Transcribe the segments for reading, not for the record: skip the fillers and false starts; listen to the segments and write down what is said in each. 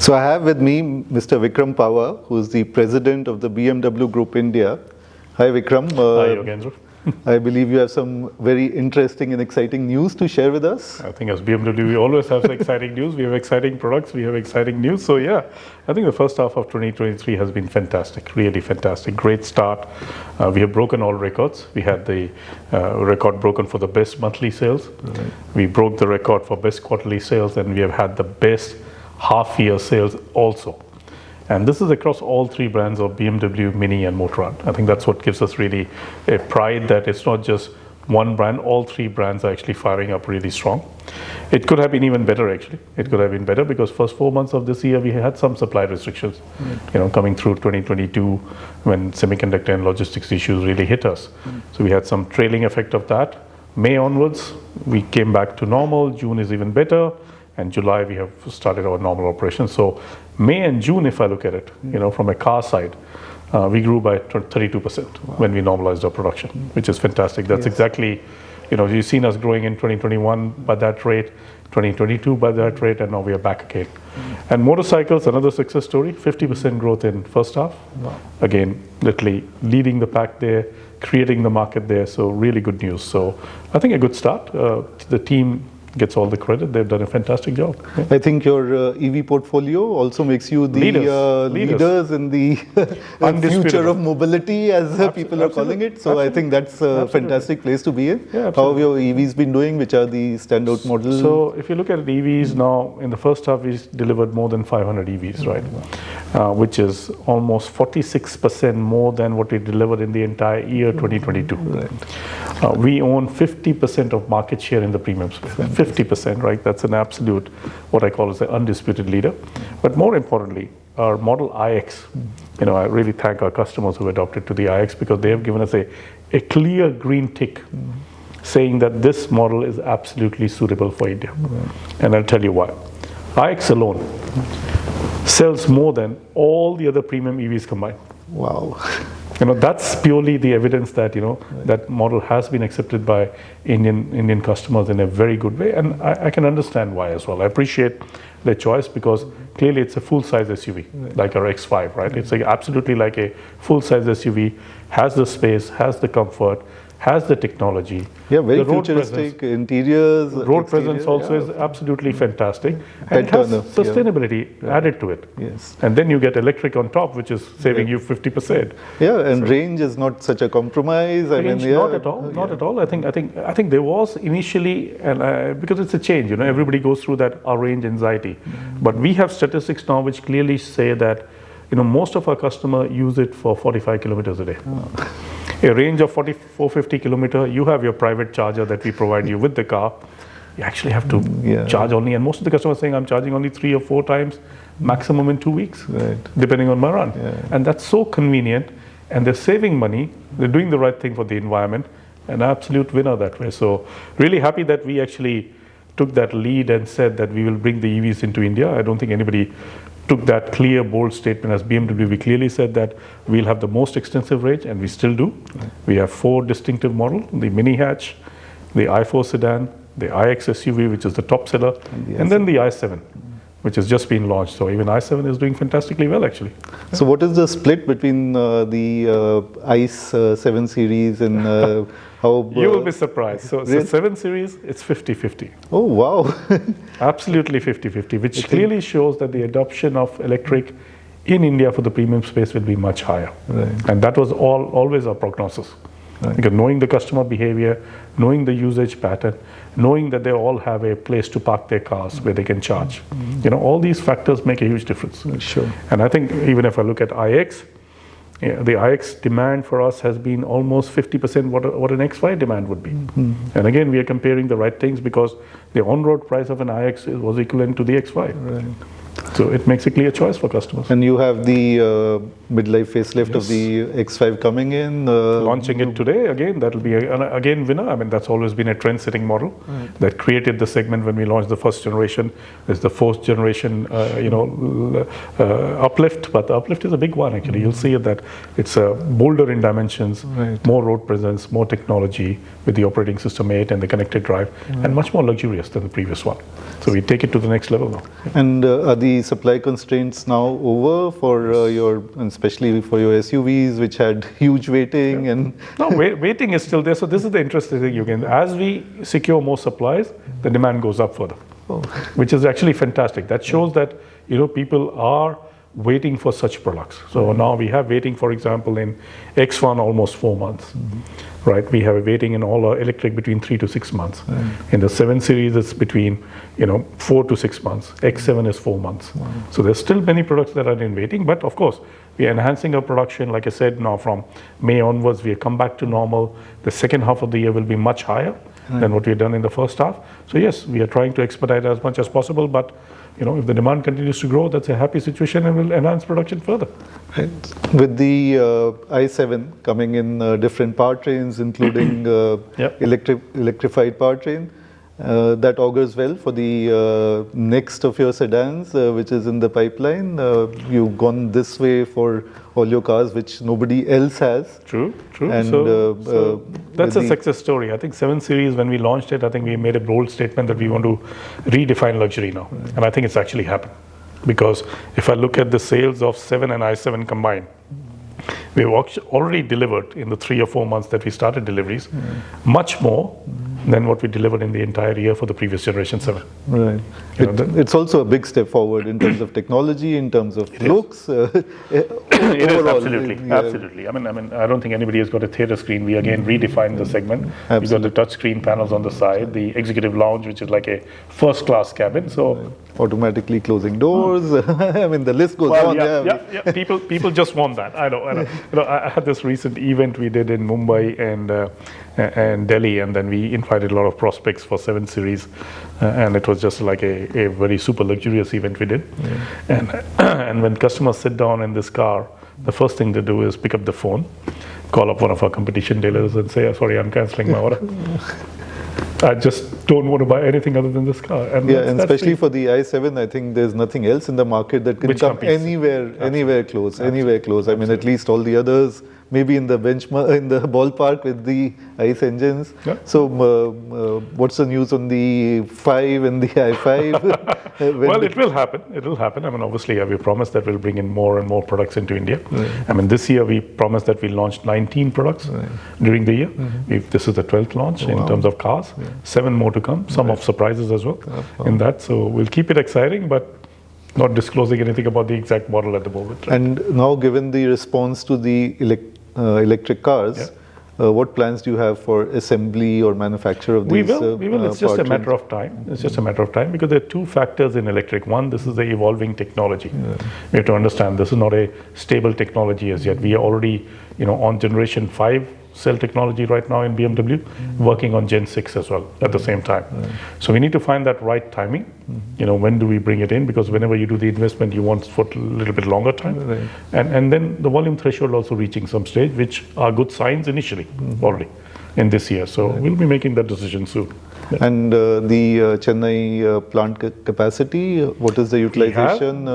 So I have with me Mr. Vikram Pawah, who is the president of the BMW Group India. Hi Vikram. Hi Yogendra. I believe you have some very interesting and exciting news to share with us. I think as BMW we always have exciting news. We have exciting products, we have exciting news. So yeah, I think the first half of 2023 has been fantastic, really fantastic. Great start. We have broken all records. We had the record broken for the best monthly sales. Right. We broke the record for best quarterly sales, and we have had the best half-year sales also. And this is across all three brands of BMW, Mini and Motorrad. I think that's what gives us really a pride that it's not just one brand, all three brands are actually firing up really strong. It could have been even better actually. It could have been better because first 4 months of this year we had some supply restrictions, coming through 2022 when semiconductor and logistics issues really hit us. So we had some trailing effect of that. May onwards, we came back to normal. June is even better. And July we have started our normal operations. So May and June, if I look at it, from a car side, we grew by 32% when we normalized our production, which is fantastic. That's exactly, you've seen us growing in 2021 by that rate, 2022 by that rate, and now we are back again. And motorcycles, another success story, 50% growth in first half. Again, literally leading the pack there, creating the market there. So really good news. So I think a good start. The team gets all the credit. They've done a fantastic job. I think your EV portfolio also makes you the leaders in the future of mobility, as people are calling it. So I think that's a fantastic place to be in. Yeah, how have your EVs been doing? Which are the standout models? So if you look at EVs now, in the first half we delivered more than 500 EVs, right? Which is almost 46% more than what we delivered in the entire year 2022. Right. We own 50% of market share in the premium space. 50%, right? That's an absolute, what I call as an undisputed leader. But more importantly, our model iX, I really thank our customers who adopted to the iX because they have given us a clear green tick saying that this model is absolutely suitable for India. And I'll tell you why. iX alone sells more than all the other premium EVs combined. Wow. That's purely the evidence that that model has been accepted by Indian customers in a very good way, and I can understand why as well. I appreciate their choice because clearly it's a full-size SUV, like our X5, right? It's absolutely like a full-size SUV, has the space, has the comfort, has the technology. Yeah, very futuristic interiors. Road presence also is absolutely fantastic. And it has sustainability added to it. Yes. And then you get electric on top, which is saving you 50%. Yeah, and range is not such a compromise. Not at all. Not at all. I think there was initially, and because it's a change, everybody goes through that range anxiety. But we have statistics now which clearly say that most of our customers use it for 45 kilometers a day. A range of 450 kilometer, you have your private charger that we provide you with the car. You actually have to charge only, and most of the customers are saying I'm charging only 3 or 4 times, maximum in 2 weeks, depending on my run. And that's so convenient, and they're saving money, they're doing the right thing for the environment, an absolute winner that way. So really happy that we actually took that lead and said that we will bring the EVs into India. I don't think anybody took that clear, bold statement. As BMW, we clearly said that we'll have the most extensive range, and we still do. We have 4 distinctive models, the Mini Hatch, the i4 sedan, the iX SUV, which is the top seller, and then the i7, which has just been launched. So even i7 is doing fantastically well, actually. So what is the split between the ICE 7 Series and how... You will be surprised. So 7 Series, it's 50-50. Oh, wow. Absolutely 50-50, which clearly shows that the adoption of electric in India for the premium space will be much higher. And that was always our prognosis. Because knowing the customer behavior, knowing the usage pattern, knowing that they all have a place to park their cars where they can charge. All these factors make a huge difference. Sure. And I think even if I look at iX, the iX demand for us has been almost 50% what an X5 demand would be. And again, we are comparing the right things because the on-road price of an iX was equivalent to the X5. So it makes a clear choice for customers. And you have the midlife facelift of the X5 coming in. Launching it today, again, that will be again winner. I mean, that's always been a trend-setting model that created the segment when we launched the first generation. There's the fourth generation, uplift, but the uplift is a big one actually. You'll see that it's bolder in dimensions, more road presence, more technology with the operating system 8 and the connected drive, and much more luxurious than the previous one. So we take it to the next level now. And are the the supply constraints now over for especially for your SUVs, which had huge waiting? And no, waiting is still there. So this is the interesting thing, Yogendra. As we secure more supplies, the demand goes up further, which is actually fantastic. That shows that people are waiting for such products. So now we have waiting, for example, in X1 almost 4 months, right? We have a waiting in all our electric between 3 to 6 months. In the 7 Series, it's between 4 to 6 months. X7 is 4 months. So there's still many products that are in waiting, but of course, we are enhancing our production. Like I said, now from May onwards, we have come back to normal. The second half of the year will be much higher than what we've done in the first half. So yes, we are trying to expedite as much as possible, but if the demand continues to grow, that's a happy situation and will enhance production further. Right. With the i7 coming in different powertrains, including electrified powertrain, that augurs well for the next of your sedans, which is in the pipeline. You've gone this way for all your cars, which nobody else has. True. And so that's a success story. I think 7 Series, when we launched it, I think we made a bold statement that we want to redefine luxury now. And I think it's actually happened. Because if I look at the sales of 7 and i7 combined, we've already delivered in the 3 or 4 months that we started deliveries, much more than what we delivered in the entire year for the previous generation 7. Right. It's also a big step forward in terms of technology, in terms of looks. It is absolutely. I mean, I don't think anybody has got a theater screen. We again redefined the segment. We've got the touch screen panels on the side, the executive lounge, which is like a first-class cabin. So automatically closing doors. I mean, the list goes on. Yeah. People just want that. I know. I had this recent event we did in Mumbai and Delhi, and then we invited a lot of prospects for 7 Series, and it was just like a very super luxurious event we did. And when customers sit down in this car, the first thing they do is pick up the phone, call up one of our competition dealers and say, sorry, I'm cancelling my order. I just don't want to buy anything other than this car. And especially for the i7, I think there's nothing else in the market that can come anywhere close. I mean, at least all the others, maybe in the benchmark, in the ballpark with the ICE engines. So, what's the news on the 5 and the i5? Well, it will happen. I mean, obviously, we promised that we'll bring in more and more products into India. I mean, this year we promised that we launched 19 products during the year. This is the 12th launch in terms of cars. 7 more to come. Some of surprises as well in that. So we'll keep it exciting, but not disclosing anything about the exact model at the moment. Right? And now, given the response to the electric cars, what plans do you have for assembly or manufacture of these? We will. It's just a matter of time. It's just a matter of time because there are 2 factors in electric. One, this is the evolving technology. We have to understand this is not a stable technology as yet. We are already, on generation 5 cell technology right now in BMW, working on Gen 6 as well at the same time. So we need to find that right timing. When do we bring it in? Because whenever you do the investment, you want for a little bit longer time. And then the volume threshold also reaching some stage, which are good signs initially already in this year. So we'll be making that decision soon. And the Chennai plant capacity, what is the utilization?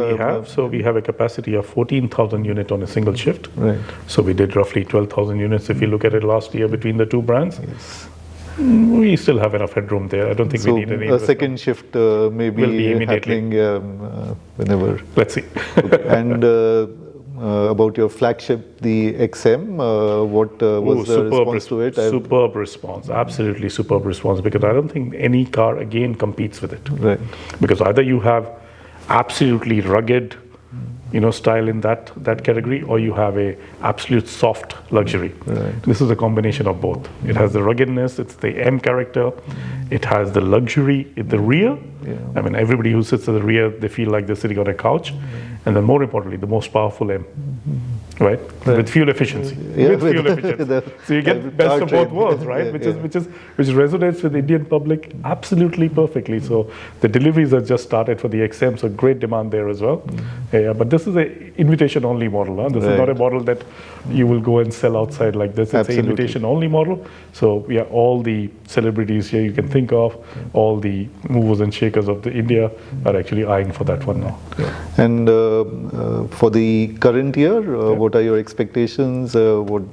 We have a capacity of 14,000 units on a single shift. So we did roughly 12,000 units if you look at it last year between the 2 brands. We still have enough headroom there. I don't think we need any. A second shift maybe happening whenever. Let's see. And about your flagship, the XM, what was the response to it? Superb response, absolutely superb response, because I don't think any car again competes with it. Because either you have absolutely rugged, style in that category, or you have a absolute soft luxury. This is a combination of both. It has the ruggedness, it's the M character, it has the luxury in the rear. I mean, everybody who sits at the rear, they feel like they're sitting on a couch. And then more importantly, the most powerful M, right? With fuel efficiency. So you get best of both worlds, right? Which resonates with the Indian public absolutely perfectly. So the deliveries have just started for the XM, so great demand there as well. But this is an invitation-only model. This is not a model that you will go and sell outside like this. It's an invitation-only model. So all the celebrities here you can think of, all the movers and shakers of India are actually eyeing for that one now. And for the current year, what what are your expectations? Do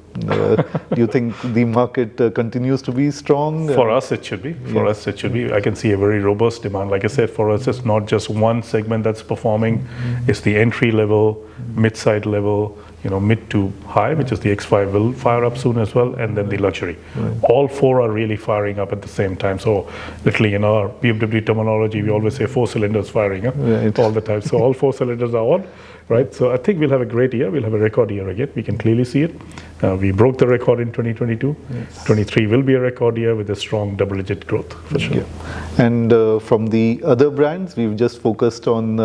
you think the market continues to be strong? For us, it should be. For us, it should be. I can see a very robust demand. Like I said, for us, it's not just one segment that's performing. It's the entry level, mid-side level, mid to high, which is the X5 will fire up soon as well, and then the luxury. All four are really firing up at the same time. So literally in our BMW terminology, we always say 4 cylinders firing up all the time. So all 4 cylinders are on, right? So I think we'll have a great year. We'll have a record year again. We can clearly see it. We broke the record in 2022. 23 will be a record year with a strong double-digit growth for sure. And from the other brands, we've just focused on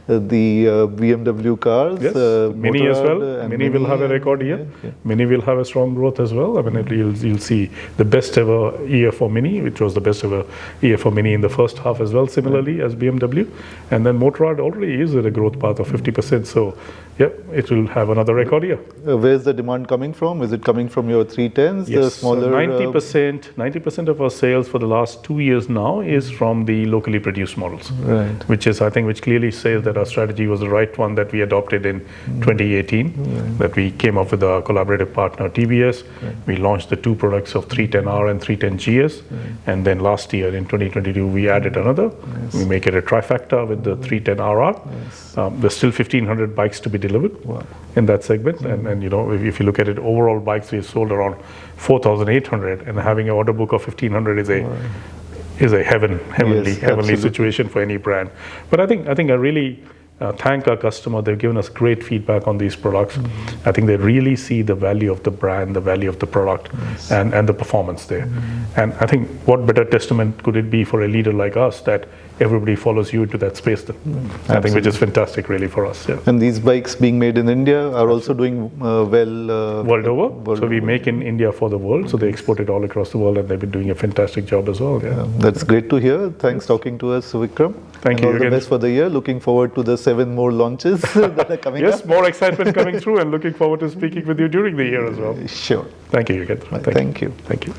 the BMW cars. Yes, Mini as well. Mini will have a record year. Mini will have a strong growth as well. I mean, you'll see the best ever year for Mini, which was the best ever year for Mini in the first half as well, similarly as BMW. And then Motorrad already is at a growth path of 50%. So, it will have another record year. Where's the demand coming from? Is it coming from your 310s, yes, the smaller? 90% of our sales for the last 2 years now is from the locally produced models. Right. Which clearly says that our strategy was the right one that we adopted in 2018, that we came up with our collaborative partner TVS. We launched the 2 products of 310R and 310GS, and then last year in 2022 we added another. We make it a trifecta with the 310RR. There's still 1,500 bikes to be delivered in that segment, and if you look at it, overall bikes we've sold around 4,800, and having an order book of 1,500 is a heavenly situation for any brand. But I think I really thank our customer. They've given us great feedback on these products. I think they really see the value of the brand, the value of the product, and the performance there. And I think what better testament could it be for a leader like us that everybody follows you into that space then. I think which is fantastic really for us. And these bikes being made in India are also doing well world over. So we make in India for the world, so they export it all across the world, and they've been doing a fantastic job as well. That's great to hear. Thanks talking to us, Vikram. Thank you. All the best for the year. Looking forward to the 7 more launches that are coming up. Yes, more excitement coming through, and looking forward to speaking with you during the year as well. Sure. Thank you, Yogendra. Thank you. Thank you.